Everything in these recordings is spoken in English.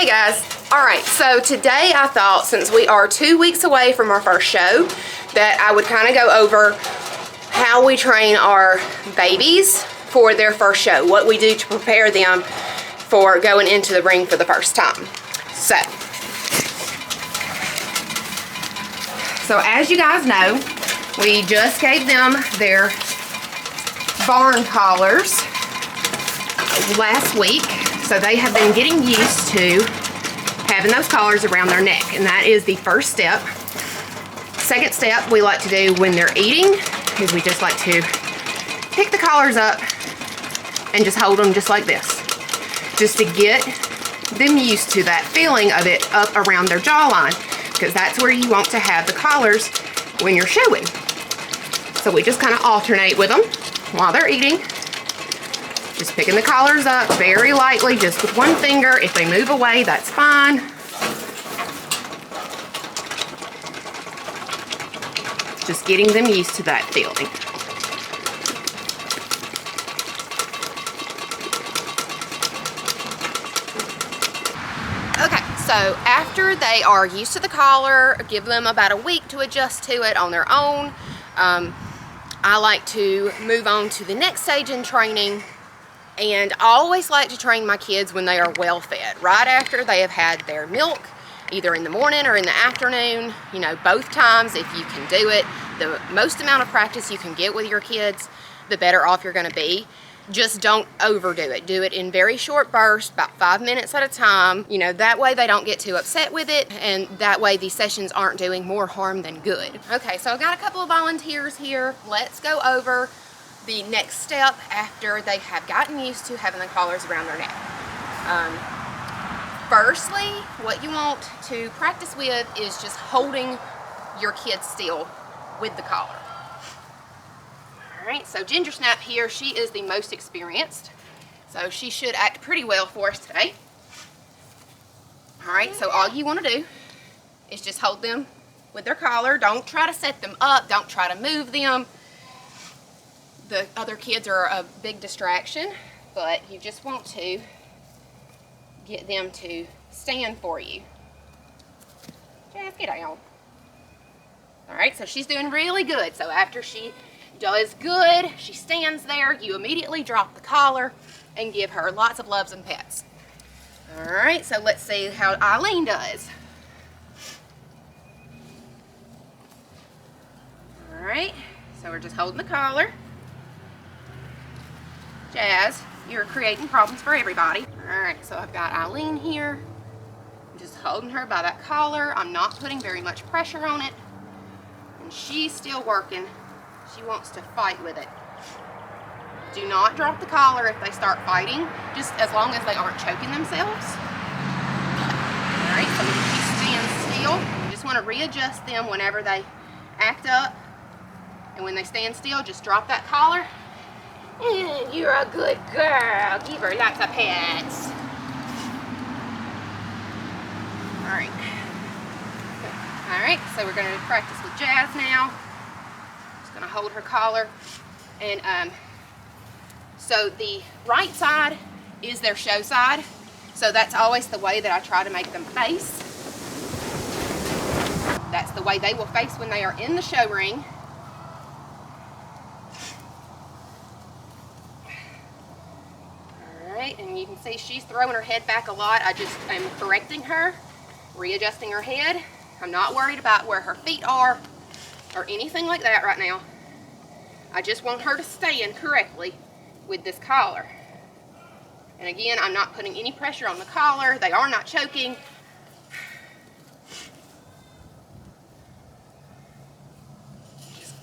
Hey guys. Alright, so today I thought, since we are 2 weeks away from our first show, that I would kind of go over how we train our babies for their first show, what we do to prepare them for going into the ring for the first time. So as you guys know, we just gave them their barn collars last week, so they have been getting used to having those collars around their neck, and that is the first step. Second step we like to do when they're eating is we just like to pick the collars up and just hold them just like this, just to get them used to that feeling of it up around their jawline, because that's where you want to have the collars when you're showing. So we just kind of alternate with them while they're eating, just picking the collars up very lightly, just with one finger. If they move away, that's fine. Just getting them used to that feeling. Okay, so after they are used to the collar, give them about a week to adjust to it on their own. I like to move on to the next stage in training, and I always like to train my kids when they are well fed, right after they have had their milk, either in the morning or in the afternoon. You know, both times, if you can do it. The most amount of practice you can get with your kids, the better off you're going to be. Just don't overdo it. Do it in very short bursts, about 5 minutes at a time. You know, that way they don't get too upset with it, and that way these sessions aren't doing more harm than good. Okay, so I've got a couple of volunteers here. Let's go over the next step after they have gotten used to having the collars around their neck. Firstly, what you want to practice with is just holding your kid still with the collar. Alright, so Ginger Snap here, she is the most experienced, so she should act pretty well for us today. Alright, so all you want to do is just hold them with their collar. Don't try to set them up, don't try to move them. The other kids are a big distraction, but you just want to get them to stand for you. Just get down. Alright, so she's doing really good. So after she does good, she stands there, you immediately drop the collar and give her lots of loves and pets. Alright, so let's see how Eileen does. Alright, so we're just holding the collar. Jazz, you're creating problems for everybody. Alright, so I've got Eileen here. I'm just holding her by that collar. I'm not putting very much pressure on it. And she's still working. She wants to fight with it. Do not drop the collar if they start fighting, just as long as they aren't choking themselves. Alright, so when she stands still, you just want to readjust them whenever they act up. And when they stand still, just drop that collar. And you're a good girl. Give her lots of pets. Alright. Alright, so we're going to practice with Jazz now. Just going to hold her collar. And so the right side is their show side. So that's always the way that I try to make them face. That's the way they will face when they are in the show ring. Alright, and you can see she's throwing her head back a lot. I just am correcting her, readjusting her head. I'm not worried about where her feet are or anything like that right now. I just want her to stand correctly with this collar. And again, I'm not putting any pressure on the collar. They are not choking. Just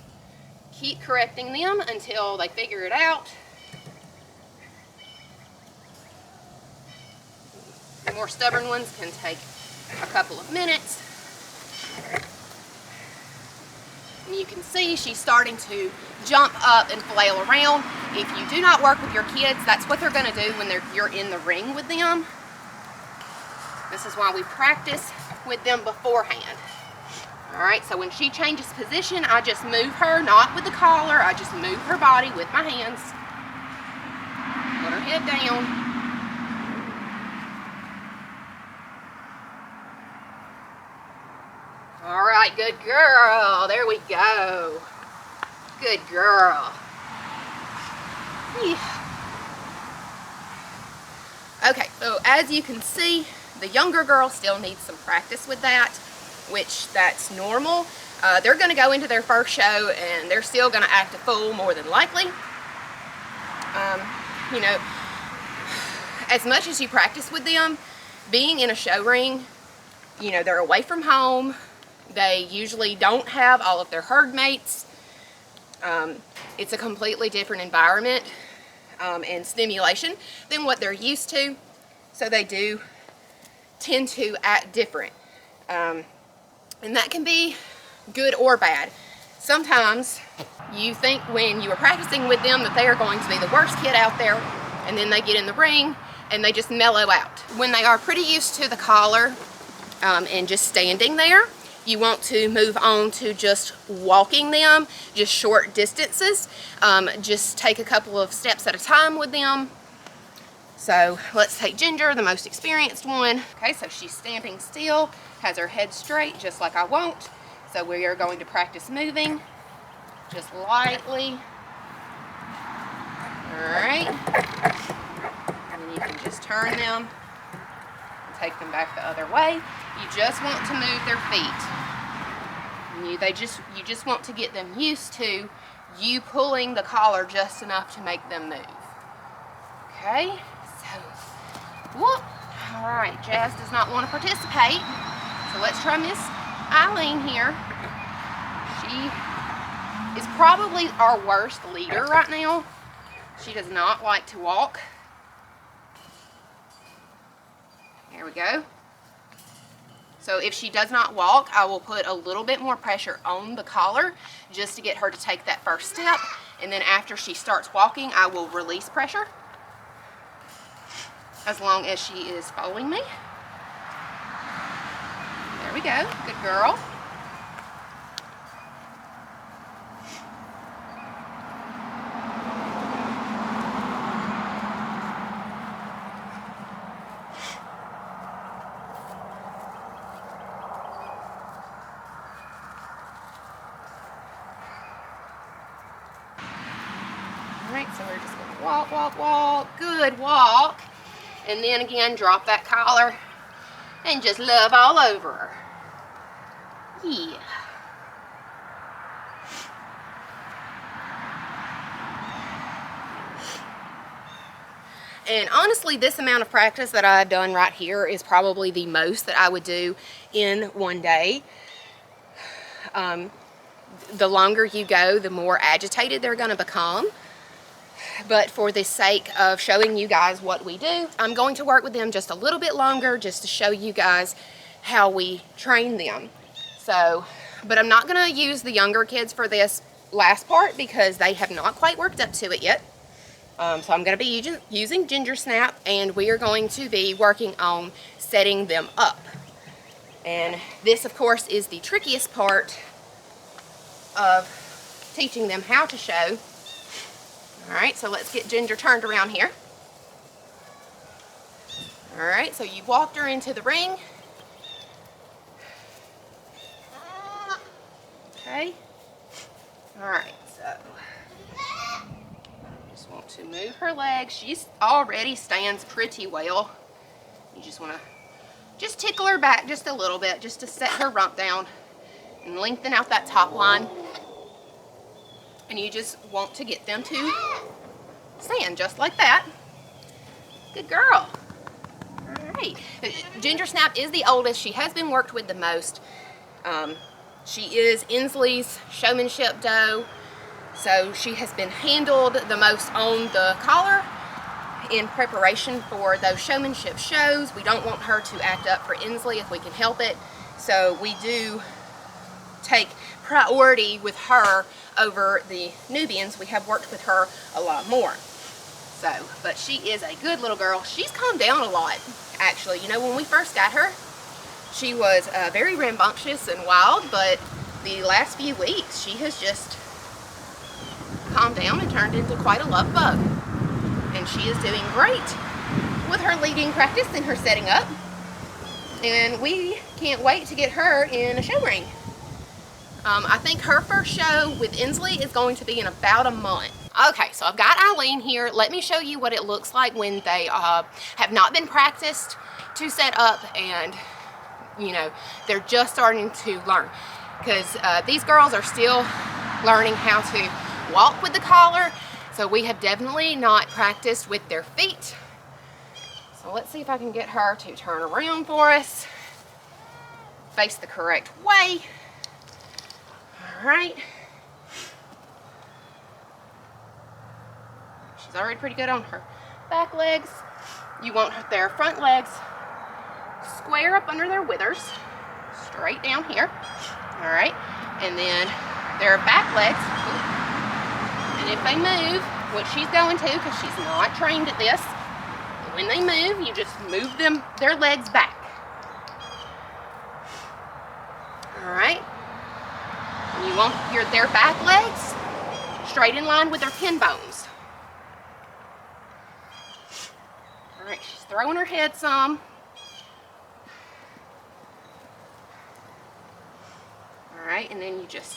keep correcting them until they figure it out. The more stubborn ones can take a couple of minutes. And you can see she's starting to jump up and flail around. If you do not work with your kids, that's what they're going to do when you're in the ring with them. This is why we practice with them beforehand. Alright, so when she changes position, I just move her, not with the collar, I just move her body with my hands. Put her head down. All right, good girl. There we go. Good girl. Okay, so as you can see, the younger girl still needs some practice with that, which that's normal. They're going to go into their first show and they're still going to act a fool more than likely. You know, as much as you practice with them, being in a show ring, you know, they're away from home. They usually don't have all of their herd mates. It's a completely different environment and stimulation than what they're used to. So they do tend to act different. And that can be good or bad. Sometimes you think when you are practicing with them that they are going to be the worst kid out there, and then they get in the ring and they just mellow out. When they are pretty used to the collar and just standing there, you want to move on to just walking them, just short distances. Just take a couple of steps at a time with them. So let's take Ginger, the most experienced one. Okay, so she's standing still, has her head straight, just like I want. So we are going to practice moving, just lightly. All right. And then you can just turn them and take them back the other way. You just want to move their feet. You just want to get them used to you pulling the collar just enough to make them move. Okay, so whoop. All right, Jazz does not want to participate, so let's try Miss Eileen here. She is probably our worst leader right now. She does not like to walk. There we go. So if she does not walk, I will put a little bit more pressure on the collar just to get her to take that first step. And then after she starts walking, I will release pressure as long as she is following me. There we go. Good girl. Alright, so we're just going to walk, walk, walk. Good walk. And then again, drop that collar and just love all over her. Yeah. And honestly, this amount of practice that I've done right here is probably the most that I would do in one day. The longer you go, the more agitated they're going to become. But for the sake of showing you guys what we do, I'm going to work with them just a little bit longer just to show you guys how we train them. So, but I'm not going to use the younger kids for this last part because they have not quite worked up to it yet. So I'm going to be using Ginger Snap, and we are going to be working on setting them up. And this, of course, is the trickiest part of teaching them how to show. Alright, so let's get Ginger turned around here. Alright, so you walked her into the ring. Okay. Alright, so just want to move her legs. She already stands pretty well. You just want to just tickle her back just a little bit, just to set her rump down and lengthen out that top line. And you just want to get them to stand just like that. Good girl. All right. Ginger Snap is the oldest. She has been worked with the most. She is Inslee's showmanship doe. So she has been handled the most on the collar in preparation for those showmanship shows. We don't want her to act up for Inslee if we can help it. So we do take priority with her over the Nubians. We have worked with her a lot more. So, but she is a good little girl. She's calmed down a lot, actually. You know, when we first got her, she was very rambunctious and wild, but the last few weeks, she has just calmed down and turned into quite a love bug. And she is doing great with her leading practice and her setting up. and we can't wait to get her in a show ring. I think her first show with Inslee is going to be in about a month. Okay, so I've got Eileen here. Let me show you what it looks like when they have not been practiced to set up, and you know, they're just starting to learn, because these girls are still learning how to walk with the collar, so we have definitely not practiced with their feet. So let's see if I can get her to turn around for us, face the correct way. All right. She's already pretty good on her back legs. You want their front legs square up under their withers, straight down here. All right. And then their back legs, and if they move, what she's going to, because she's not trained at this, when they move, you just move their legs back. All right. And you want their back legs straight in line with their pin bones. All right, she's throwing her head some. All right, and then you just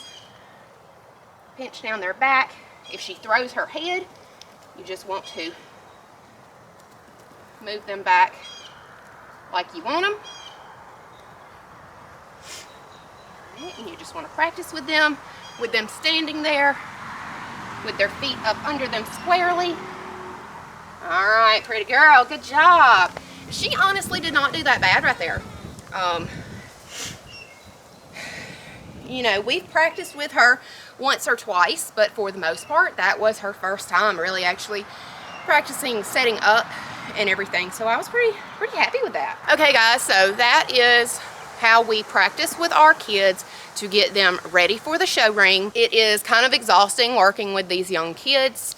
pinch down their back. If she throws her head, you just want to move them back like you want them. All right, and you just want to practice with them standing there with their feet up under them squarely. All right, pretty girl, good job. She honestly did not do that bad right there. You know, we've practiced with her once or twice, but for the most part, that was her first time really actually practicing setting up and everything. So I was pretty happy with that. Okay guys, so that is how we practice with our kids to get them ready for the show ring. It is kind of exhausting working with these young kids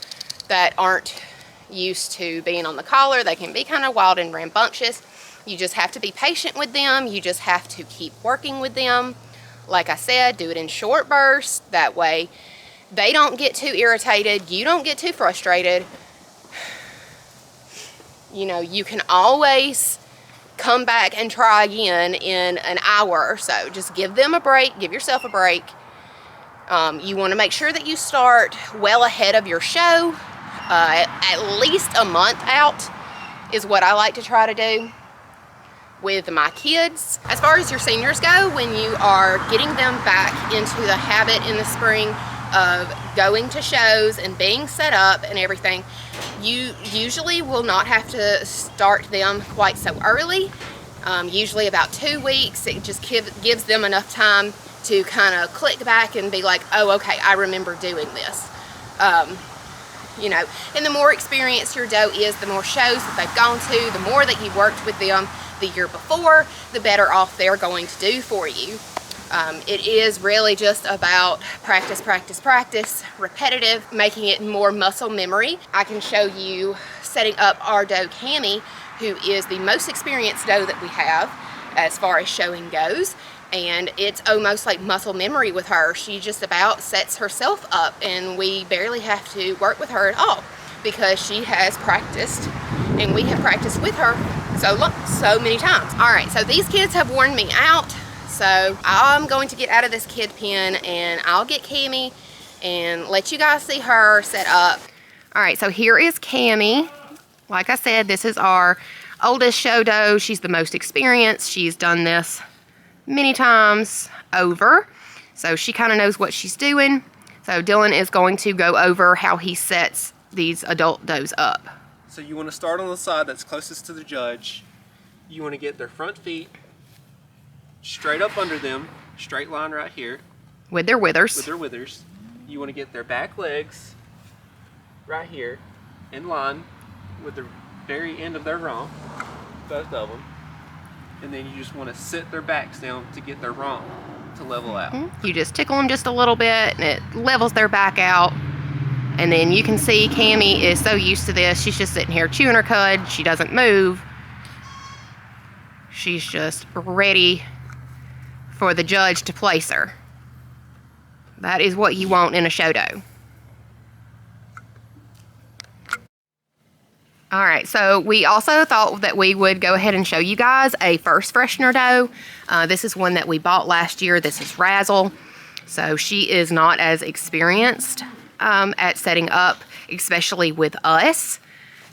that aren't used to being on the collar. They can be kind of wild and rambunctious. You just have to be patient with them. You just have to keep working with them. Like I said, do it in short bursts. That way they don't get too irritated. You don't get too frustrated. You know, you can always come back and try again in an hour or so. Just give them a break. Give yourself a break. You want to make sure that you start well ahead of your show. At least a month out is what I like to try to do with my kids. As far as your seniors go, when you are getting them back into the habit in the spring of going to shows and being set up and everything, you usually will not have to start them quite so early. Usually about 2 weeks. It just gives them enough time to kind of click back and be like, oh, okay, I remember doing this. You know, and the more experienced your doe is, the more shows that they've gone to, the more that you worked with them the year before, the better off they're going to do for you. It is really just about practice, practice, practice, repetitive, making it more muscle memory. I can show you setting up our doe Cammie, who is the most experienced doe that we have as far as showing goes. And it's almost like muscle memory with her. She just about sets herself up, and we barely have to work with her at all because she has practiced, and we have practiced with her so many times. All right, so these kids have worn me out, so I'm going to get out of this kid pen and I'll get Cammie and let you guys see her set up. All right, so here is Cammie. Like I said, this is our oldest show doe. She's the most experienced. She's done this many times over, so she kind of knows what she's doing. So Dylan is going to go over how he sets these adult does up. So you want to start on the side that's closest to the judge. You want to get their front feet straight up under them, straight line right here. With their withers. With their withers. You want to get their back legs right here in line with the very end of their rump, both of them. And then you just want to sit their backs down to get their rump to level out. You just tickle them just a little bit and it levels their back out. And then you can see Cammie is so used to this. She's just sitting here chewing her cud. She doesn't move. She's just ready for the judge to place her. That is what you want in a show doe. All right, so we also thought that we would go ahead and show you guys a first freshener doe. This is one that we bought last year. This is Razzle. So she is not as experienced at setting up, especially with us.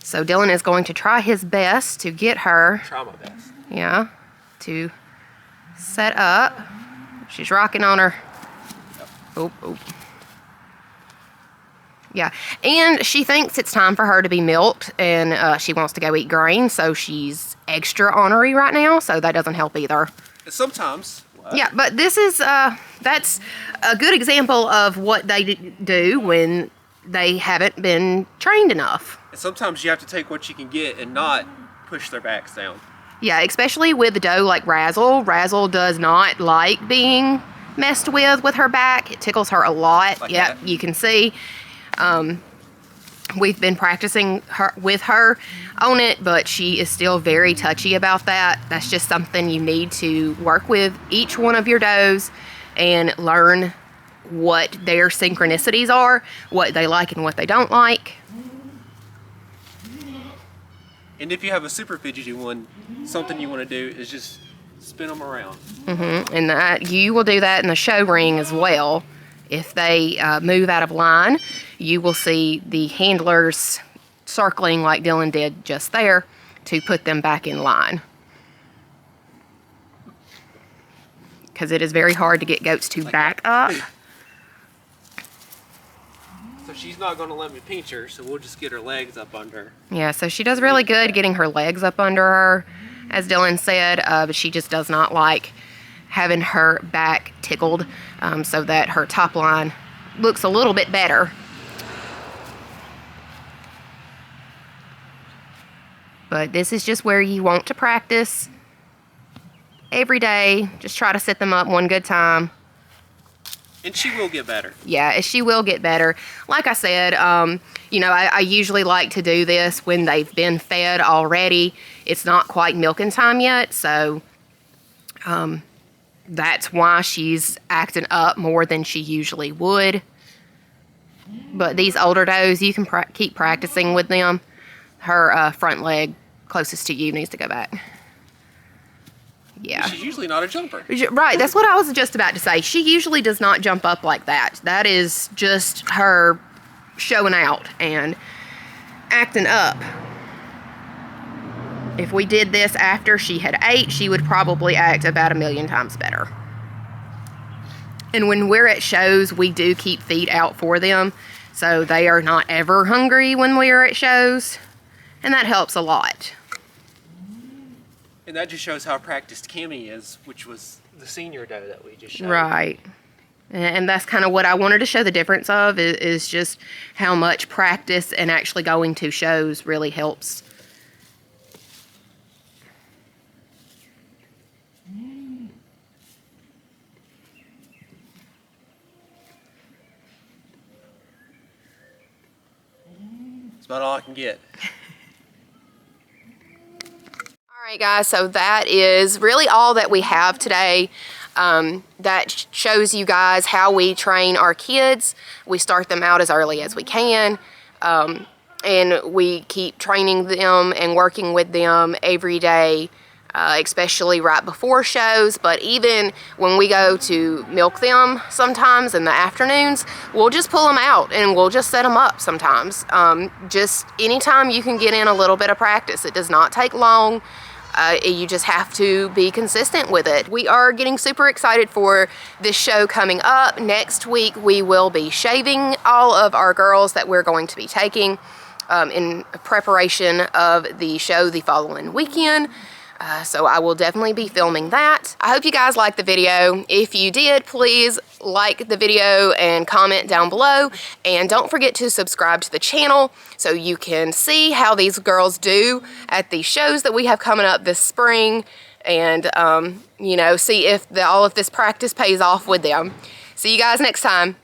So Dylan is going to try his best to get her. Try my best. Yeah, to set up. She's rocking on her. Oh, oh. Yeah, and she thinks it's time for her to be milked, and she wants to go eat grain, so she's extra ornery right now, so that doesn't help either. Sometimes. Yeah, but this is, that's a good example of what they do when they haven't been trained enough. And sometimes you have to take what you can get and not push their backs down. Yeah, especially with a doe like Razzle. Razzle does not like being messed with her back. It tickles her a lot. Like yep, that. You can see. We've been practicing with her on it, but she is still very touchy about that. That's just something you need to work with each one of your does and learn what their synchronicities are, what they like and what they don't like. And if you have a super fidgety one, something you want to do is just spin them around. And that, you will do that in the show ring as well. If they move out of line, you will see the handlers circling like Dylan did just there to put them back in line. Because it is very hard to get goats to back up. So she's not going to let me pinch her, so we'll just get her legs up under her. Yeah, so she does really good getting her legs up under her, as Dylan said, but she just does not like having her back tickled, so that her top line looks a little bit better. But this is just where you want to practice every day. Just try to set them up one good time. And she will get better. Yeah, she will get better. Like I said, you know, I usually like to do this when they've been fed already. It's not quite milking time yet, so that's why she's acting up more than she usually would. But these older does, you can keep practicing with them. Her front leg closest to you needs to go back. Yeah. She's usually not a jumper. Right, that's what I was just about to say. She usually does not jump up like that. That is just her showing out and acting up. If we did this after she had ate, she would probably act about 1,000,000 times better. And when we're at shows, we do keep feed out for them, so they are not ever hungry when we're at shows, and that helps a lot. And that just shows how practiced Cammie is, which was the senior doe that we just showed. Right. And that's kind of what I wanted to show the difference of, is just how much practice and actually going to shows really helps. That's about all I can get. Alright guys, so that is really all that we have today. That shows you guys how we train our kids. We start them out as early as we can, and we keep training them and working with them every day, especially right before shows. But even when we go to milk them sometimes in the afternoons, we'll just pull them out and we'll just set them up sometimes. Just anytime you can get in a little bit of practice. It does not take long. You just have to be consistent with it. We are getting super excited for this show coming up. Next week we will be shaving all of our girls that we're going to be taking in preparation of the show the following weekend. So I will definitely be filming that. I hope you guys liked the video. If you did, please like the video and comment down below. And don't forget to subscribe to the channel so you can see how these girls do at the shows that we have coming up this spring. And, you know, see if all of this practice pays off with them. See you guys next time.